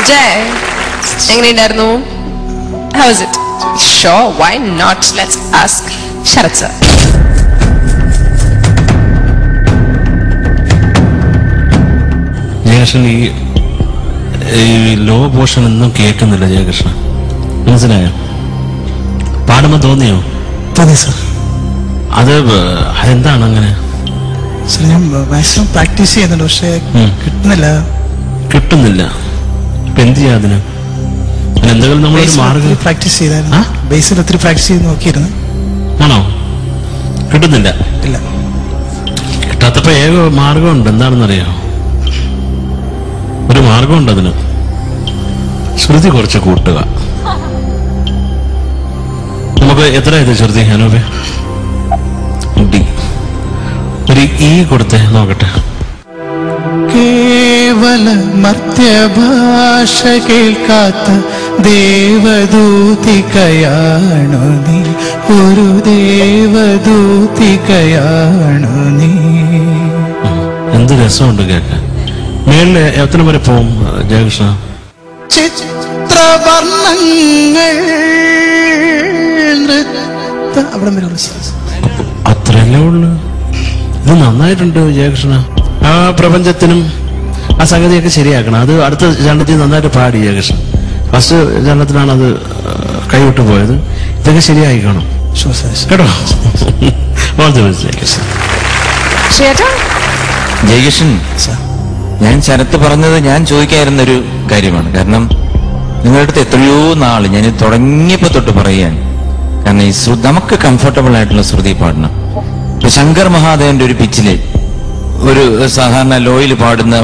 Jay, എങ്ങനെയുണ്ടായിരുന്നു? How is it? Sure, why not? Let's ask Sharat sir. Jayakrishnan ഈ law portion ഒന്നും കേൾക്കുന്നില്ല ജയകൃഷ്ണൻ, മനസ്സിലായോ? പാടുമ്പോ തോന്നിയോ? തോന്നി സർ. അതെന്താണ് അങ്ങനെ? സർ ഞാൻ മാക്സിമം പ്രാക്ടീസ് ചെയ്യുന്നുണ്ട്, പക്ഷെ കിട്ടുന്നില്ല. ഇപ്പൊ എന്ത് ചെയ്യാ അതിന്? എന്തെങ്കിലും നമ്മളൊരു മാർഗം പ്രാക്ടീസ് ചെയ്തായിരുന്നു, ബേസിൽ ഒത്തിരി പ്രാക്ടീസ് ചെയ്ത് നോക്കിയിരുന്നു. ആണോ? കിട്ടുന്നില്ല. ഇല്ല, കിട്ടാത്തപ്പോ ഏക മാർഗമുണ്ട്. എന്താണെന്നറിയോ? ഒരു മാർഗമുണ്ട് അതിന്. ശ്രുതി കുറച്ച് കൂട്ടുക. നമുക്ക് എത്ര ഇത് ശ്രുതി അനൂപേ? ഡി. ഒരു ഈ കൊടുത്തേ നോക്കട്ടെ. കേവല മർത്യഭാഷ കേൾക്കാത്ത ദേവദൂതികയാണു നീ, ഒരു ദേവദൂതികയാണു നീ. എന്ത് രസമുണ്ട് കേൾക്കാൻ. മേളില് എത്ര വരെ പോവും ജയകൃഷ്ണ? ചിത്രവർണ്ണങ്ങൾ അവിടെ അത്രയല്ലേ ഉള്ളു. ഇത് നന്നായിട്ടുണ്ട് ജയകൃഷ്ണ. ആ പ്രപഞ്ചത്തിനും ആ സംഗതിയൊക്കെ ശരിയാക്കണം. അത് അടുത്ത ചരണത്തിൽ നന്നായിട്ട് പാടി ജയകൃഷ്ണൻ. ഫസ്റ്റ് ചരണത്തിലാണ് അത് കൈവിട്ടു പോയത്. ഇതൊക്കെ ശരിയായിക്കണം കേട്ടോ. ജയകൃഷ്ണൻ, ഞാൻ ശരത്ത് പറഞ്ഞത് ഞാൻ ചോദിക്കാതിരുന്നൊരു കാര്യമാണ്. കാരണം നിങ്ങളുടെ അടുത്ത് എത്രയോ നാള് ഞാൻ തുടങ്ങിയപ്പോ തൊട്ട് പറയുകയാണ്. കാരണം ഈ നമുക്ക് കംഫർട്ടബിൾ ആയിട്ടുള്ള ശ്രുതി പാടണം. ഇപ്പൊ ശങ്കർ മഹാദേവന്റെ ഒരു പിച്ചില് ഒരു സാധാരണ ലോയിൽ പാടുന്ന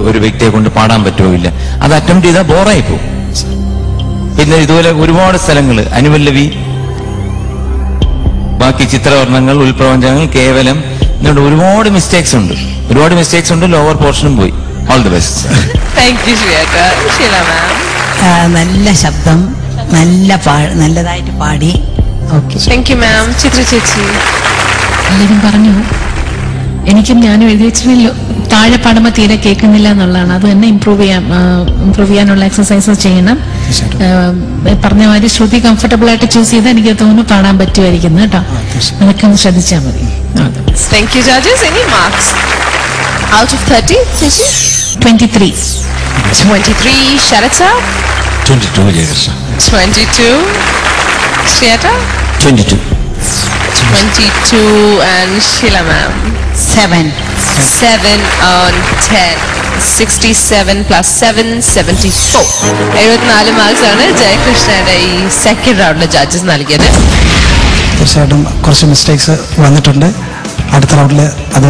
ഒരു വ്യക്തിയെ കൊണ്ട് പാടാൻ പറ്റുമില്ല. അത് അറ്റംപ്റ്റ് ചെയ്താൽ ബോറായി പോകും. പിന്നെ ഇതുപോലെ ഒരുപാട് സ്ഥലങ്ങള്, അനുപല്ലവി, ബാക്കി ചിത്രവർണ്ണങ്ങൾ, ഉൾപ്രപഞ്ചങ്ങൾ, കേവലം, ഇതുകൊണ്ട് ഒരുപാട് മിസ്റ്റേക്സ് ഉണ്ട്. ലോവർ പോർഷനും പോയി. All the best. നല്ല ശബ്ദം, നല്ലതായിട്ട് പാടി. ചിത്ര ചേച്ചി എല്ലാവരും പറഞ്ഞു. എനിക്കും ഞാനും എഴുതി വെച്ചിട്ടില്ല, താഴെ പാടുമ്പോ തീരെ കേൾക്കുന്നില്ല എന്നുള്ളതാണ്. അത് തന്നെ ഇമ്പ്രൂവ് ചെയ്യാനുള്ള എക്സസൈസസ് ചെയ്യണം. പറഞ്ഞ മാതിരി ശ്രുതി കംഫർട്ടബിൾ ആയിട്ട് ചൂസ് ചെയ്താൽ എനിക്ക് തോന്നുന്നു പാടാൻ പറ്റുമായിരിക്കും കേട്ടോ. അതൊക്കെ ഒന്ന് ശ്രദ്ധിച്ചാൽ മതി. Thank you judges. Any marks out of 30? 23. 23. Sharat sir? 22 Jayakrishna. 22. Shriyata? 22. 22 and Sheila ma'am? 7. 7 on 10. 67 plus 7, 74. 74 marks ആണ് ജയകൃഷ്ണയുടെ ഈ സെക്കൻഡ് റൗണ്ടിലെ ജഡ്ജസ് നൽകിയത്. തീർച്ചയായിട്ടും കുറച്ച് മിസ്റ്റേക്സ് വന്നിട്ടുണ്ട്. അടുത്ത റൗണ്ടിൽ അത്